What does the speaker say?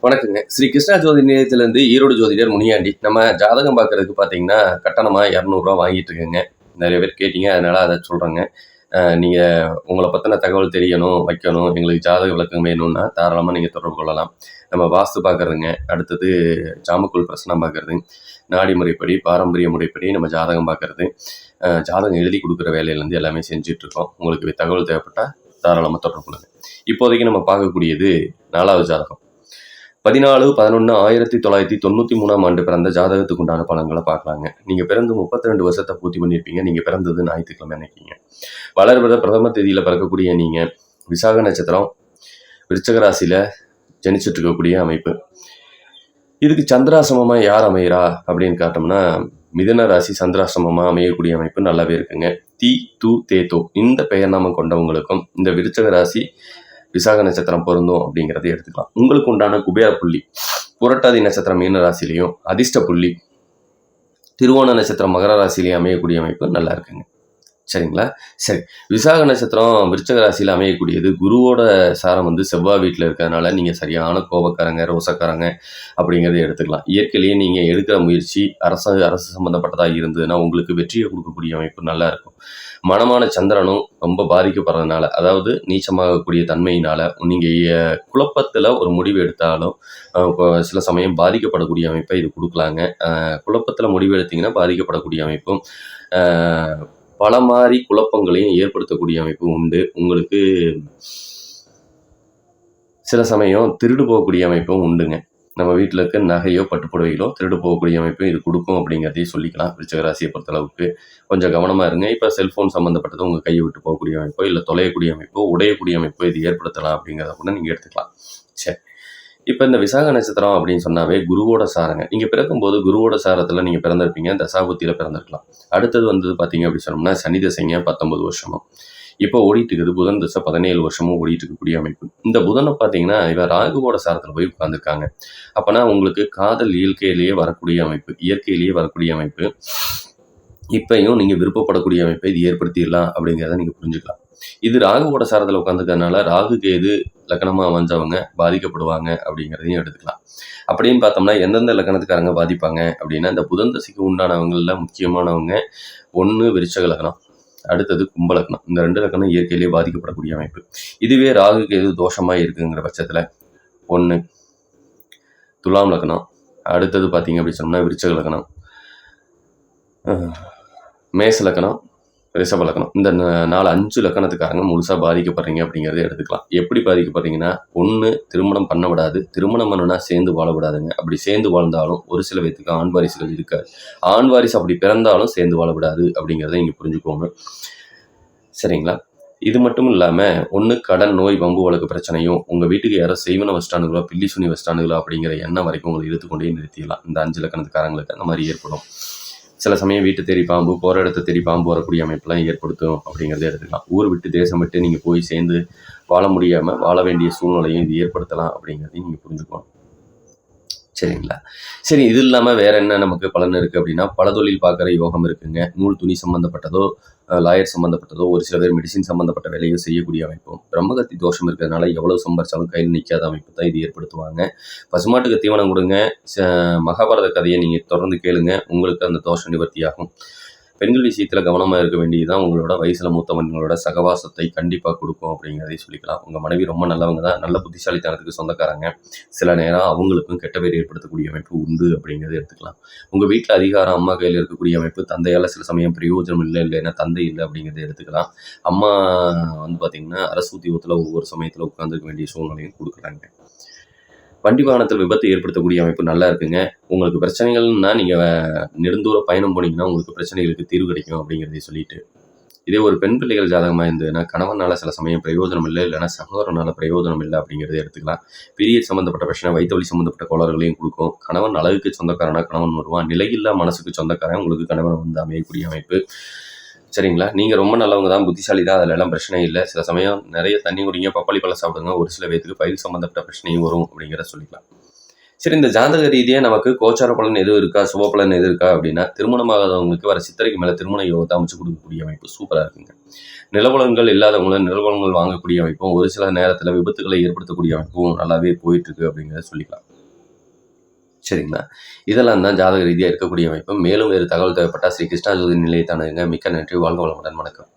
வணக்கங்க. ஸ்ரீ கிருஷ்ணா ஜோதி நிலையத்திலேருந்து ஈரோடு ஜோதிடர் முனியாண்டி. நம்ம ஜாதகம் பார்க்கறதுக்கு பார்த்தீங்கன்னா, கட்டணமா ரூ. 200 வாங்கிட்டு இருக்கேங்க. நெறைய பேர் கேட்டீங்க. அதனால அத சொல்றேங்க. நீங்க உங்கள பத்தின தகவல் தெரியணும், வைக்கணும், எங்களுக்கு ஜாதக விளக்கம் வேணும்னா, தாராளமா நீங்க தொடர்பு கொள்ளலாம். நம்ம வாஸ்து பார்க்கறதுங்க, அடுத்தது ஜாமக்கோல் பிரசனம் பார்க்கறது, நாடி முறைப்படி, பாரம்பரிய முறைப்படி நம்ம ஜாதகம் பார்க்கறது, ஜாதகம் எழுதி கொடுக்குற வேலையிலேருந்து எல்லாமே செஞ்சுட்ருக்கோம். உங்களுக்கு தகவல் தேவைப்பட்டா தாராளமா தொடர்பு கொள்ளுங்க. இப்போதைக்கு நம்ம பார்க்கக்கூடியது 4வது ஜாதகம். 14/11/1993 ஆண்டு பிறந்த ஜாதகத்துக்கு உண்டான பலன்களை பார்க்கலாங்க. நீங்க பிறந்து 32 வருஷத்தை பூர்த்தி பண்ணியிருப்பீங்க. நீங்க பிறந்தது ஞாயிற்றுக்கிழமை அன்னைக்குங்க. வளர்பிற பிரதம தேதியில பிறக்கக்கூடிய நீங்க விசாக நட்சத்திரம் விருச்சக ராசியில ஜனிச்சுட்டு இருக்கக்கூடிய அமைப்பு. இதுக்கு சந்திராசிரமமா யார் அமைகிறா அப்படின்னு காட்டோம்னா, மிதுன ராசி சந்திராசிரமமா அமையக்கூடிய அமைப்பு நல்லாவே இருக்குங்க. தி து தேதோ இந்த பெயர் நாமம் கொண்டவங்களுக்கும் இந்த விருச்சக ராசி விசாக நட்சத்திரம் பொருந்தும் அப்படிங்கிறத எடுத்துக்கலாம். உங்களுக்கு உண்டான குபேர புள்ளி புரட்டாதி நட்சத்திரம் மீன ராசிலையும், அதிர்ஷ்ட புள்ளி திருவோண நட்சத்திரம் மகர ராசிலையும் அமையக்கூடிய அமைப்பு நல்லா இருக்குங்க. சரிங்களா? சரி, விசாக நட்சத்திரம் விருச்சக ராசியில் அமையக்கூடியது குருவோட சாரம் செவ்வாய் வீட்டில் இருக்கிறதுனால நீங்கள் சரியான கோபக்காரங்க, ரோசக்காரங்க அப்படிங்கிறத எடுத்துக்கலாம். இயற்கையிலேயே நீங்கள் எடுக்கிற முயற்சி அரசு சம்மந்தப்பட்டதாக இருந்ததுன்னா உங்களுக்கு வெற்றியை கொடுக்கக்கூடிய அமைப்பு நல்லா இருக்கும். மனமான சந்திரனும் ரொம்ப பாதிக்கப்படுறதுனால, அதாவது நீச்சமாகக்கூடிய தன்மையினால் நீங்கள் குழப்பத்தில் ஒரு முடிவு எடுத்தாலும் சில சமயம் பாதிக்கப்படக்கூடிய அமைப்பை இது கொடுக்கலாங்க. குழப்பத்தில் முடிவு எடுத்திங்கன்னா பாதிக்கப்படக்கூடிய அமைப்பும், பல மாதிரி குழப்பங்களையும் ஏற்படுத்தக்கூடிய அமைப்பும் உண்டு. உங்களுக்கு சில சமயம் திருடு போகக்கூடிய அமைப்பும் உண்டுங்க. நம்ம வீட்டில் இருக்க நகையோ பட்டுப்புடவைகளோ திருடு போகக்கூடிய அமைப்பும் இது கொடுக்கும் அப்படிங்கிறதையும் சொல்லிக்கலாம். விருச்சிக ராசியை பொறுத்தளவுக்கு கொஞ்சம் கவனமாக இருங்க. இப்போ செல்ஃபோன் சம்மந்தப்பட்டது உங்கள் கையை விட்டு போகக்கூடிய அமைப்போ, இல்லை தொலையக்கூடிய அமைப்போ, உடையக்கூடிய அமைப்போ இது ஏற்படுத்தலாம் அப்படிங்கிறத கூட நீங்கள் எடுத்துக்கலாம். சரி, இப்போ இந்த விசாக நட்சத்திரம் அப்படின்னு சொன்னாவே குருவோட சாரங்க. நீங்கள் பிறக்கும்போது குருவோட சாரத்தில் நீங்கள் பிறந்திருப்பீங்க, தசாபுத்தியில் பிறந்திருக்கலாம். அடுத்தது பார்த்தீங்க அப்படின்னு சொன்னோம்னா சனி தசைங்க 19 வருஷமும். இப்போ ஓடிட்டு இருக்குது புதன் தசை 17 வருஷமும் ஓடிட்டு இருக்கக்கூடிய அமைப்பு. இந்த புதனை பார்த்தீங்கன்னா இவன் ராகுவோட சாரத்தில் போய் உட்காந்துருக்காங்க. அப்போனா உங்களுக்கு காதல் இயற்கையிலேயே வரக்கூடிய அமைப்பு, இப்பையும் நீங்கள் விருப்பப்படக்கூடிய அமைப்பை இது ஏற்படுத்திடலாம் அப்படிங்கிறத நீங்கள் புரிஞ்சுக்கலாம். இது ராகுவோட சாரத்தில் உட்காந்துக்கிறதுனால ராகு கேது லக்னமாக அமைஞ்சவங்க பாதிக்கப்படுவாங்க அப்படிங்கிறதையும் எடுத்துக்கலாம். அப்படின்னு பார்த்தோம்னா எந்தெந்த லக்னத்துக்காரங்க பாதிப்பாங்க அப்படின்னா, இந்த புதன் தசைக்கு உண்டானவங்களில் முக்கியமானவங்க 1 விருச்சக லக்னம், அடுத்தது கும்ப லக்னம். இந்த 2 லக்னம் இயற்கையிலேயே பாதிக்கப்படக்கூடிய அமைப்பு. இதுவே ராகு கேது தோஷமாக இருக்குங்கிற பட்சத்தில் 1 துலாம் லக்னம், அடுத்தது பார்த்தீங்க அப்படின்னு சொன்னால் விருச்சக லக்னம், மேச லக்னம், ரிஷப லக்னம். இந்த 5 லக்கணத்துக்காரங்க முழுசாக பாதிக்கப்படுறீங்க அப்படிங்கிறத எடுத்துக்கலாம். எப்படி பாதிக்கப்படுறீங்கன்னா, 1 திருமணம் பண்ண விடாது, திருமணம் பண்ணுனா சேர்ந்து வாழ விடாதுங்க. அப்படி சேர்ந்து வாழ்ந்தாலும் ஒரு சில பேத்துக்கு ஆண் வாரிசுகள் இருக்காது. ஆண் வாரிசு அப்படி பிறந்தாலும் சேர்ந்து வாழ விடாது அப்படிங்கிறத நீங்கள் புரிஞ்சுக்கோங்க. சரிங்களா? இது மட்டும் இல்லாமல் 1 கடன், நோய், வம்பு வழக்கு பிரச்சனையும், உங்கள் வீட்டுக்கு யாரோ செய்வன வச்சிட்டானுங்களோ, பில்லி சுனி வச்சிட்டானுங்களோ அப்படிங்கிற எண்ணம் வரைக்கும் உங்களை இழுத்துக்கொண்டே நிறுத்திடலாம். இந்த 5 லக்கணத்துக்காரங்களுக்கு அந்த மாதிரி ஏற்படும். சில சமயம் வீட்டை தேடி பாம்பு, போகிற இடத்த தேடி பாம்பு வரக்கூடிய அமைப்பெல்லாம் ஏற்படுத்தும் அப்படிங்கிறத எடுத்துக்கலாம். ஊர் விட்டு தேசம் விட்டு நீங்கள் போய் சேர்ந்து வாழ முடியாமல் வாழ வேண்டிய சூழ்நிலையும் இது ஏற்படுத்தலாம் அப்படிங்கிறதையும் நீங்கள் புரிஞ்சுக்கணும். சரிங்களா? சரி, இது இல்லாமல் வேறு என்ன நமக்கு பலன் இருக்குது அப்படின்னா, பல தொழில் பார்க்குற யோகம் இருக்குங்க. நூல் துணி சம்மந்தப்பட்டதோ, லாயர் சம்மந்தப்பட்டதோ, ஒரு சில பேர் மெடிசின் சம்மந்தப்பட்ட வேலையோ செய்யக்கூடிய அமைப்பும். பிரம்மகத்தி தோஷம் இருக்கிறதுனால எவ்வளோ சம்பாரிச்சாலும் கையில் நிற்காத அமைப்பு தான் இது ஏற்படுத்துவாங்க. பசுமாட்டுக்கு தீவனம் கொடுங்க. மகாபாரத கதையை நீங்கள் தொடர்ந்து கேளுங்க, உங்களுக்கு அந்த தோஷம் நிவர்த்தியாகும். பெண்கள் விஷயத்தில் கவனமாக இருக்க வேண்டியதுதான் உங்களோட வயசில் மூத்தவங்களோட சகவாசத்தை கண்டிப்பாக கொடுக்கும் அப்படிங்கிறதையும் சொல்லிக்கலாம். உங்கள் மனைவி ரொம்ப நல்லவங்க தான், நல்ல புத்திசாலித்தனத்துக்கு சொந்தக்காரங்க. சில நேரம் அவங்களுக்கும் கெட்ட பேர் ஏற்படுத்தக்கூடிய அமைப்பு உண்டு அப்படிங்கிறத எடுத்துக்கலாம். உங்கள் வீட்டில் அதிகாரம் அம்மா கையில் இருக்கக்கூடிய அமைப்பு, தந்தையால் சில சமயம் பிரயோஜனம் இல்லைன்னா தந்தை இல்லை அப்படிங்கிறத எடுத்துக்கலாம். அம்மா பார்த்திங்கன்னா அரசு உத்தியோகத்தில் ஒவ்வொரு சமயத்தில் உட்காந்துருக்க வேண்டிய சூழ்நிலையும் கொடுக்குறாங்க. வண்டி வாகனத்தில் விபத்து ஏற்படுத்தக்கூடிய அமைப்பு நல்லா இருக்குங்க. உங்களுக்கு பிரச்சனைகள்னா நீங்கள் நெடுந்தூர பயணம் போனீங்கன்னா உங்களுக்கு பிரச்சனைகளுக்கு தீர்வு கிடைக்கும் அப்படிங்கிறதையும் சொல்லிட்டு, இதே ஒரு பெண் பிள்ளைகள் ஜாதகமாக இருந்ததுன்னா கணவனால் சில சமயம் பிரயோஜனம் இல்லை, இல்லைன்னா சகோதரனால் பிரயோஜனம் இல்லை அப்படிங்கிறத எடுத்துக்கலாம். பீரியட் சம்மந்தப்பட்ட பிரச்சனை, வயிற்றுவலி சம்மந்தப்பட்ட கோளாறுகளையும் கொடுக்கும். கணவன் அழகுக்கு சொந்தக்காரனா கணவன் வருவான், நிலையில்லா மனசுக்கு சொந்தக்காரன் உங்களுக்கு கணவன் அமையக்கூடிய அமைப்பு. சரிங்களா? நீங்கள் ரொம்ப நல்லவங்க தான், புத்திசாலி தான், அதில் எல்லாம் பிரச்சனை இல்லை. சில சமயம் நிறைய தண்ணி குடிங்க, பப்பாளி பழம் சாப்பிடுங்க, ஒரு சில பேருக்கு பயில் சம்மந்தப்பட்ட பிரச்சனையும் வரும் அப்படிங்கிறத சொல்லிக்கலாம். சரி, இந்த ஜாதக ரீதியாக நமக்கு கோச்சார பலன் எதுவும் இருக்கா, சுப பலன் எது இருக்கா அப்படின்னா, திருமணமாகாதவங்களுக்கு வர சித்திரைக்கு மேலே திருமண யோகத்தை அமைச்சு கொடுக்கக்கூடிய அமைப்பு சூப்பராக இருக்குங்க. நிலவலங்கள் இல்லாதவங்களும் நிலவலங்கள் வாங்கக்கூடிய அமைப்பும், ஒரு சில நேரத்தில் விபத்துக்களை ஏற்படுத்தக்கூடிய அமைப்பும் நல்லாவே போயிட்டுருக்கு அப்படிங்கிறத சொல்லிக்கலாம். சரிங்களா? இதெல்லாம் தான் ஜாதக ரீதியா இருக்கக்கூடிய அமைப்பு. மேலும் வேறு தகவல் தேவைப்பட்டா ஸ்ரீ கிருஷ்ணா ஜோதி நிலையத்தை அணுகுங்க. மிக்க நன்றி. வாழ்க வளமுடன். வணக்கம்.